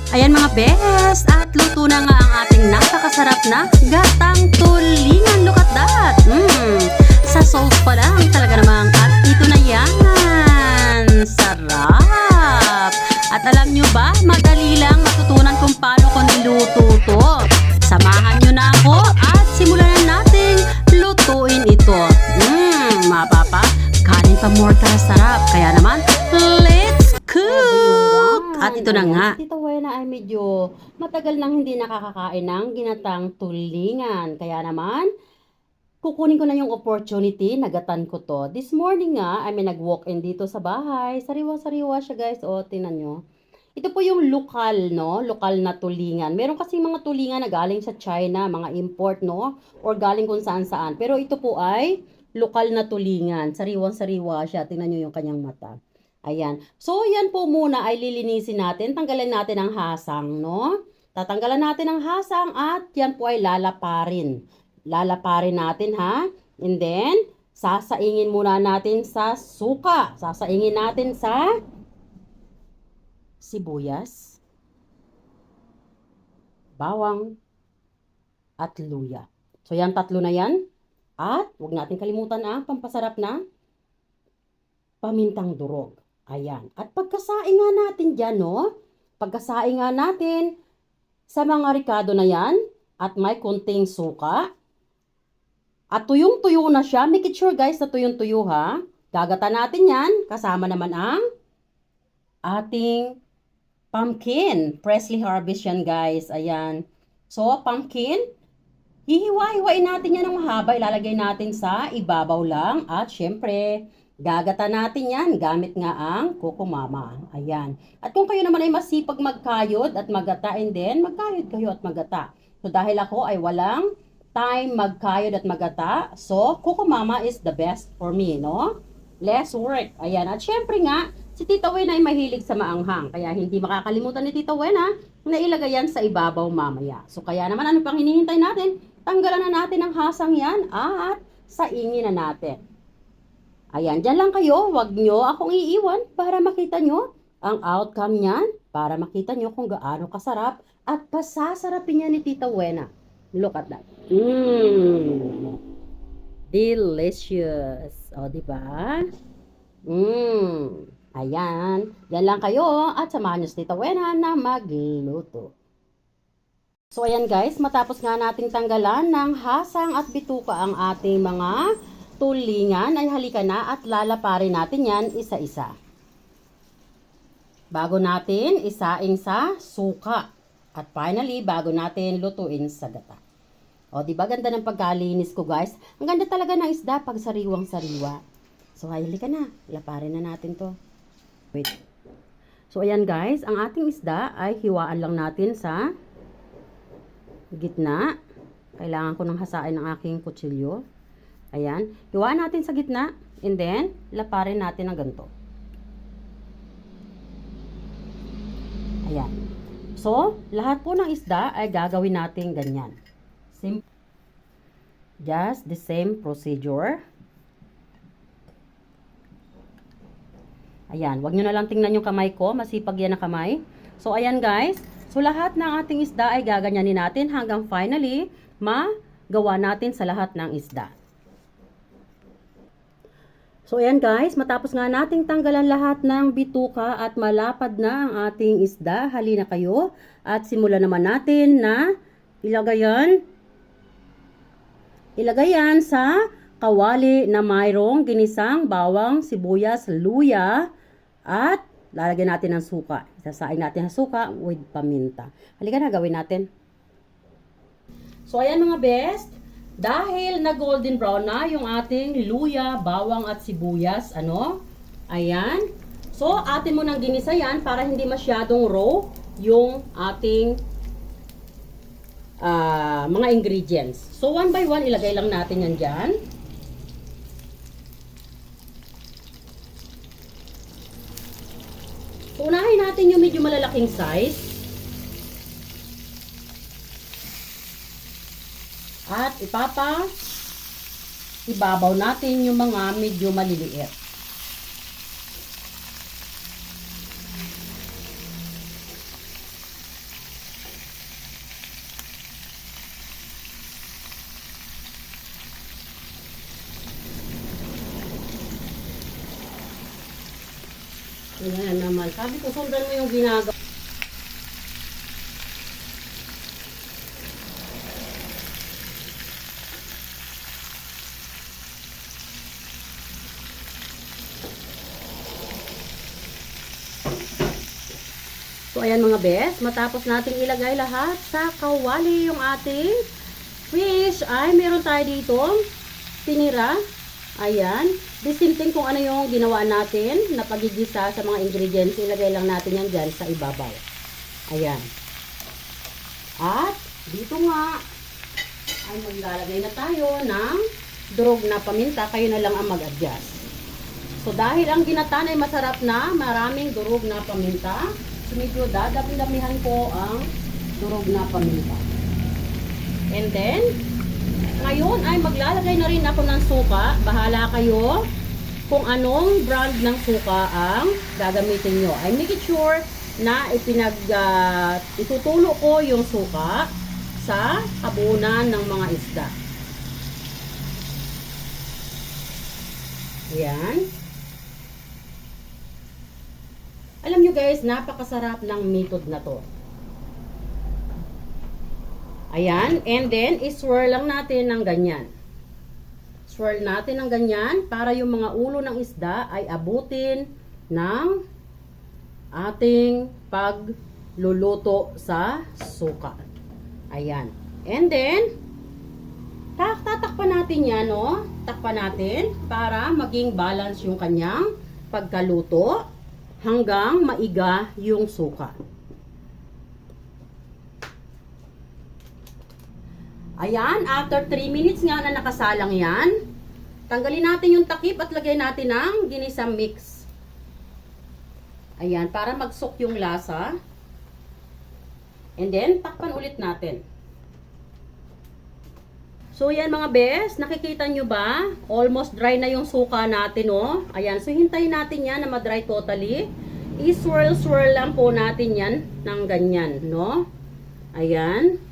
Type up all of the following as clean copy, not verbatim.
Ayan mga best, at luto na nga ang ating napakasarap na gatang tulingan. Look at that! Sa sauce pa lang talaga namang at ito na yan. Sarap! At alam nyo ba, madali lang matutunan kung paano ko niluto to. Samahan nyo na ako at simulan na nating lutuin ito. Mapapa, kanin pa more sarap. Kaya naman, let's cook! At ito na nga. Tita Wena ay medyo matagal nang hindi nakakakain ng ginatang tulingan. Kaya naman, kukunin ko na yung opportunity, nagatan ko to. This morning nga, ay may nag-walk-in dito sa bahay. Sariwa-sariwa siya guys. O, tingnan nyo. Ito po yung lokal, no? Lokal na tulingan. Meron kasi mga tulingan na galing sa China, mga import, no? Or galing kung saan-saan. Pero ito po ay lokal na tulingan. Sariwang-sariwa siya. Tingnan nyo yung kanyang mata. Ayan. So, yan po muna ay lilinisin natin. Tanggalan natin ang hasang, no? Tatanggalan natin ang hasang at yan po ay lalaparin. Lalaparin natin, ha? And then, sasaingin muna natin sa suka. Sasaingin natin sa sibuyas, bawang, at luya. So, yan tatlo na yan. At, huwag natin kalimutan ang pampasarap na pamintang durog. Ayan. At pagkasaing nga natin dyan, no? Pagkasaing nga natin sa mga ricado na yan at may konting suka. At tuyong-tuyo na siya. Make it sure guys na tuyong-tuyo ha. Gagata natin yan. Kasama naman ang ating pumpkin. Freshly harvest yan guys. Ayan. So, pumpkin. Hihiwa-hiwain natin yan ng mahaba. Ilalagay natin sa ibabaw lang. At syempre, gagata natin yan gamit nga ang kukumama. Ayan. At kung kayo naman ay masipag magkayod at magata, and then magkayod kayo at magata. So dahil ako ay walang time magkayod at magata, so kukumama is the best for me, no? Less work. Ayan. At syempre nga, si Tita Wena ay mahilig sa maanghang. Kaya hindi makakalimutan ni Tita Wena na ilagay yan sa ibabaw mamaya. So kaya naman ano pang hinihintay natin? Tanggalan na natin ang hasang yan at saingin na natin. Ayan, dyan lang kayo. Huwag nyo akong iiwan para makita nyo ang outcome niyan. Para makita nyo kung gaano kasarap at pasasarapin niya ni Tita Wena. Look at that. Delicious. O, diba? Ayan. Dyan lang kayo at samahan nyo si Tita Wena na magluto. So, ayan guys. Matapos nga nating tanggalan ng hasang at bituka ang ating mga tulingan, ay halika na at lalaparin natin yan isa-isa. Bago natin isaing sa suka. At finally, bago natin lutuin sa gata. O, diba ganda ng pagkalinis ko guys? Ang ganda talaga ng isda pag sariwang-sariwa. So, halika na. Laparin na natin to. Wait. So, ayan guys, ang ating isda ay hiwaan lang natin sa gitna. Kailangan ko nang hasain ang aking kutsilyo. Ayan. Hiwaan natin sa gitna. And then, laparin natin ng ganito. Ayan. So, lahat po ng isda ay gagawin natin ganyan. Just the same procedure. Ayan. Huwag nyo na lang tingnan yung kamay ko. Masipag yan na kamay. So, ayan guys. So, lahat ng ating isda ay gaganyanin natin hanggang finally, magawa natin sa lahat ng isda. So, ayan guys, matapos nga nating tanggalan lahat ng bituka at malapad na ang ating isda, halina kayo at simulan naman natin na ilagay yan sa kawali na mayroong ginisang bawang, sibuyas, luya at lalagyan natin ng suka. Isasaing natin ang suka with paminta. Halika na, gawin natin. So, ayan mga best. Dahil na golden brown na yung ating luya, bawang at sibuyas, ayan. So, atin mo nang ginisa yan para hindi masyadong raw yung ating mga ingredients. So, one by one, ilagay lang natin yan dyan. So, unahin natin yung medyo malalaking size. At ibabaw natin yung mga medyo maliliit. Ayan naman. Sabi ko, sundan mo yung ginagawa. So, ayan mga bes, matapos nating ilagay lahat sa kawali yung ating fish, ay meron tayo dito tinira. Ayan, disinting kung ano yung ginawa natin na pagigisa sa mga ingredients. Ilagay lang natin yan dyan sa ibabaw. Ayan. At dito nga ay maglalagay na tayo ng durog na paminta. Kayo na lang ang mag-adjust. So, dahil ang ginatan ay masarap na, maraming durog na paminta, so medyo dadami-damihan ko ang durog na paminta. And then, ngayon ay maglalagay na rin ako ng suka. Bahala kayo kung anong brand ng suka ang gagamitin nyo. I make it sure na itutulo ko yung suka sa habunan ng mga isda. Ayan. Alam nyo guys, napakasarap ng method na to. Ayan, and then, iswirl lang natin ng ganyan. Swirl natin ng ganyan para yung mga ulo ng isda ay abutin ng ating pagluluto sa suka. Ayan. And then, tatakpan natin yan, no? Takpan natin para maging balance yung kanyang pagkaluto hanggang maiga yung suka. Ayan, after 3 minutes nga na nakasalang yan, tanggalin natin yung takip at lagay natin ng ginisang mix. Ayan, para mag-soak yung lasa. And then, takpan ulit natin. So, yan mga bes, nakikita nyo ba? Almost dry na yung suka natin, oh. Ayan, so hintayin natin yan na ma-dry totally. I-swirl-swirl lang po natin yan ng ganyan, no? Ayan.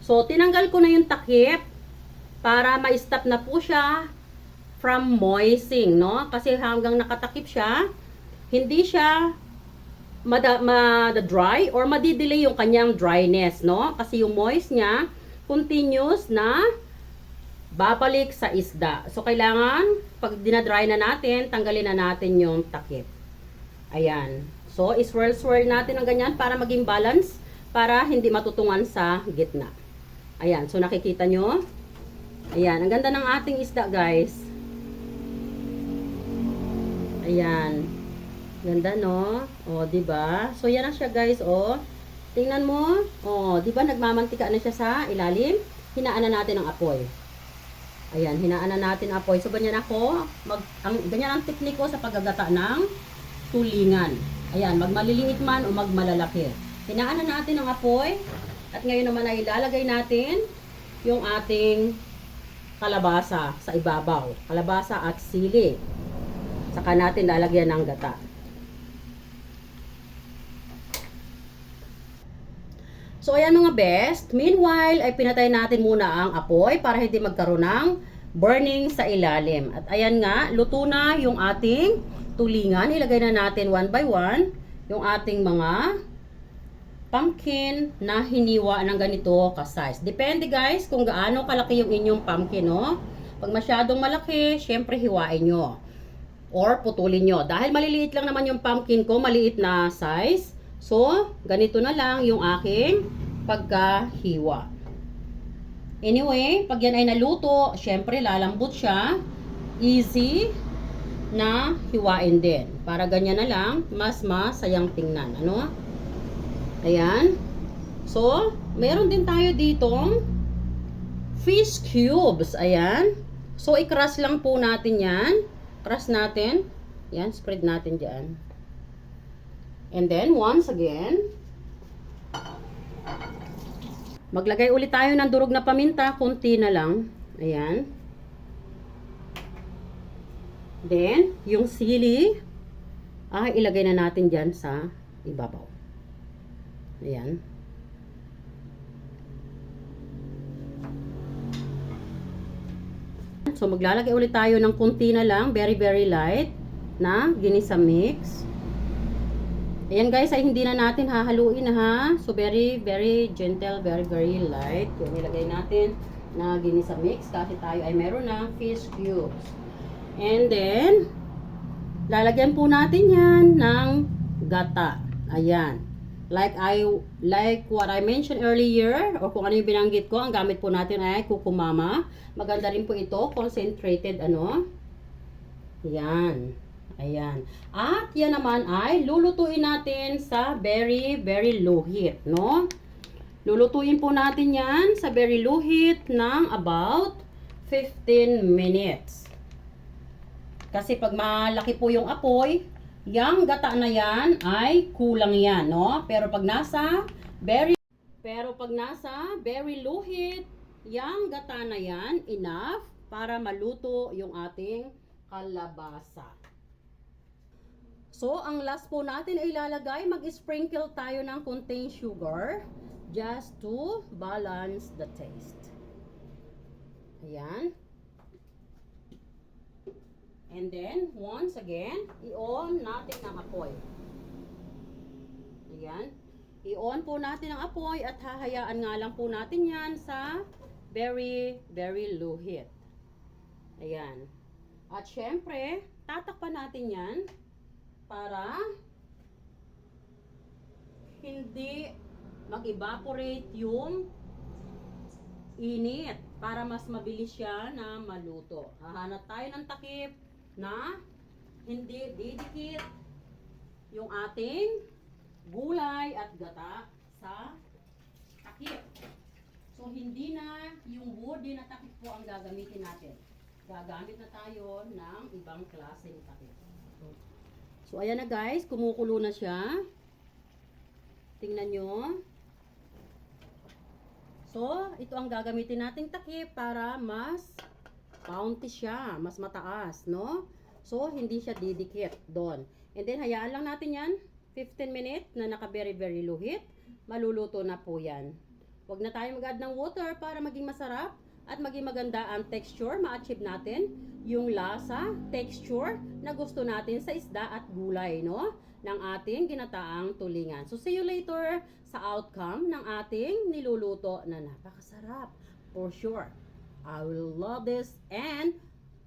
So, tinanggal ko na yung takip para ma-stop na po siya from moistening, no? Kasi hanggang nakatakip siya, hindi siya mada-dry or madidelay yung kanyang dryness, no? Kasi yung moist niya, continuous na babalik sa isda. So, kailangan, pag dinadry na natin, tanggalin na natin yung takip. Ayan. So, iswirl-swirl natin ng ganyan para maging balance, para hindi matutungan sa gitna. Ayan, so nakikita nyo. Ayan, ang ganda ng ating isda, guys. Ayan. Ganda, no? O, diba? So, yan na siya, guys, o. Tingnan mo. O, diba nagmamantika na siya sa ilalim? Hinaan na natin ang apoy. Ayan, hinaan na natin ang apoy. So, ganyan ako. Ganyan ang teknik ko sa paggagata ng tulingan. Ayan, magmaliliit man o magmalalaki. Hinaan na natin ang apoy. At ngayon naman ay ilalagay natin yung ating kalabasa sa ibabaw. Kalabasa at sili. Saka natin lalagyan ng gata. So, ayan mga best. Meanwhile, ay pinatay natin muna ang apoy para hindi magkaroon ng burning sa ilalim. At ayan nga, luto na yung ating tulingan. Ilagay na natin one by one yung ating mga pumpkin na hiniwa ng ganito ka-size. Depende guys kung gaano kalaki yung inyong pumpkin, no? Pag masyadong malaki, syempre hiwain nyo. Or putulin nyo. Dahil maliliit lang naman yung pumpkin ko, maliit na size. So, ganito na lang yung aking pagkahiwa. Anyway, pag yan ay naluto, syempre lalambot siya. Easy na hiwain din. Para ganyan na lang, mas masayang tingnan. Ano? Ayan. So, meron din tayo ditong fish cubes. Ayan. So, i-crush lang po natin yan. Crush natin. Yan, spread natin dyan. And then, once again, maglagay ulit tayo ng durog na paminta. Kunti na lang. Ayan. Then, yung sili, ilagay na natin dyan sa ibabaw. Ayan. So, maglalagay ulit tayo ng kunti na lang. Very, very light. na ginisa mix. Ayan guys, ay hindi na natin hahaluin ha. So very gentle, very light. Yung nilagay natin na ginisa mix kasi tayo ay meron ng fish cubes. And then, lalagyan po natin yan ng gata. Ayan. Like what I mentioned earlier, or kung ano yung binanggit ko, ang gamit po natin ay kukumama. Maganda rin po ito, concentrated ano. Ayan. Ayan. At yan naman ay lulutuin natin sa very low heat, no? Lulutuin po natin yan sa very low heat ng about 15 minutes. Kasi pag malaki po yung apoy, yung gata na yan ay kulang yan, no? Pero pag nasa very low heat, yung gata na yan enough para maluto yung ating kalabasa. So, ang last po natin ay ilalagay, mag-sprinkle tayo ng konting sugar just to balance the taste. Ayan. And then, once again, i-on natin ang apoy. Ayan. I-on po natin ang apoy at hahayaan nga lang po natin yan sa very low heat. Ayan. At syempre, tatakpan natin yan para hindi mag-evaporate yung init para mas mabilis siya na maluto. Hahanap tayo ng takip na hindi didikit yung ating gulay at gata sa takip. So, hindi na yung woody na takip po ang gagamitin natin. Gagamit na tayo ng ibang klaseng takip. So, ayan na guys, kumukulo na siya. Tingnan nyo. So, ito ang gagamitin nating takip para mas bounty siya, mas mataas, no? So, hindi siya didikit doon. And then, hayaan lang natin yan, 15 minutes na naka very low heat. Maluluto na po yan. Huwag na tayo mag-add ng water para maging masarap at maging maganda ang texture. Ma-achieve natin yung lasa, texture na gusto natin sa isda at gulay, no? Ng ating ginataang tulingan. So, see you later sa outcome ng ating niluluto na napakasarap. For sure. I will love this and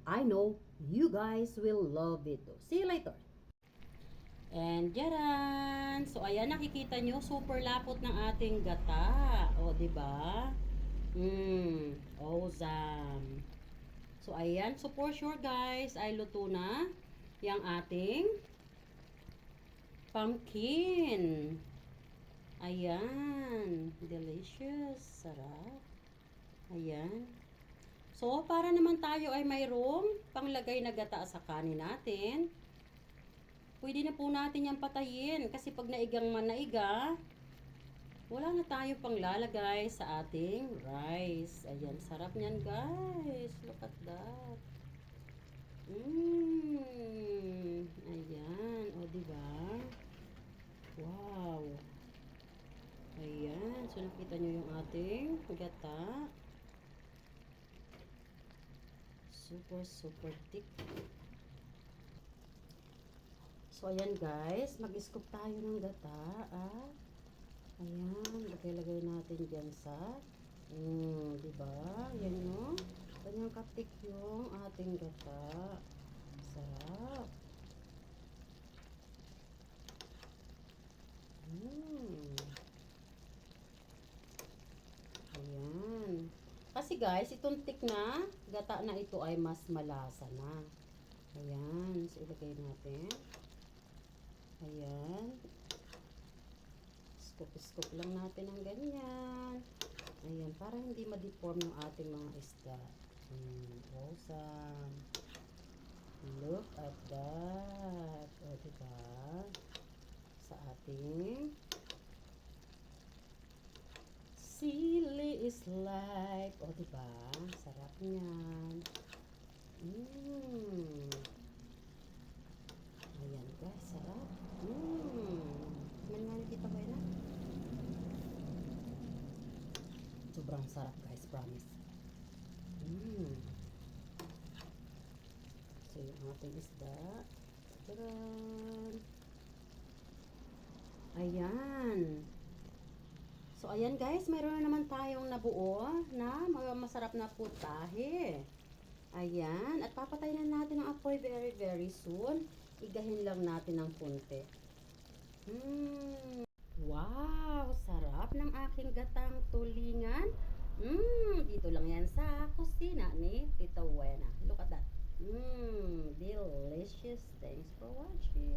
I know you guys will love it too. See you later. And yaran! So, ayan, nakikita nyo, super lapot ng ating gata. O, diba? Awesome. So, ayan. So, for sure, guys, ay luto na yung ating pumpkin. Ayan. Delicious. Sarap. Ayan. So, para naman tayo ay mayroong panglagay na gata sa kanin natin, pwede na po natin yung patayin. Kasi pag naigang manaiga, wala na tayo pang lalagay sa ating rice. Ayan, sarap niyan guys. Look at that. Ayan, o diba? Wow. Ayan, so nakita nyo yung ating gata. Super thick. So ayan guys, mag-scoop tayo ng gata. Ayan, lagay natin dyan sa diba? Yan no? Ganyang katik yung ating gata. Sarap. Ayan. Kasi guys, itong tik na gata na ito ay mas malasa na. Ayan. So, ilagay natin. Ayan. Scoop lang natin ng ganyan. Ayan. Para hindi ma-deform yung ating mga isda. Awesome. Look at that. O, diba? Sa ating sili is life. O, diba? Sarap niyan. Ayan guys, sarap. Nga nakita ko yun. Sobrang sarap guys, promise. So, yung ating isda. Tadaan! Ayan. So, ayan guys, mayroon na naman tayong nabuo na masarap na putahe. Ayan. At papatay na natin ang apoy very, very soon. Igahin lang natin ng konti. Wow! Sarap ng aking gatang tulingan. Dito lang yan sa kusina ni Tita Wena. Look at that. Delicious. Thanks for watching.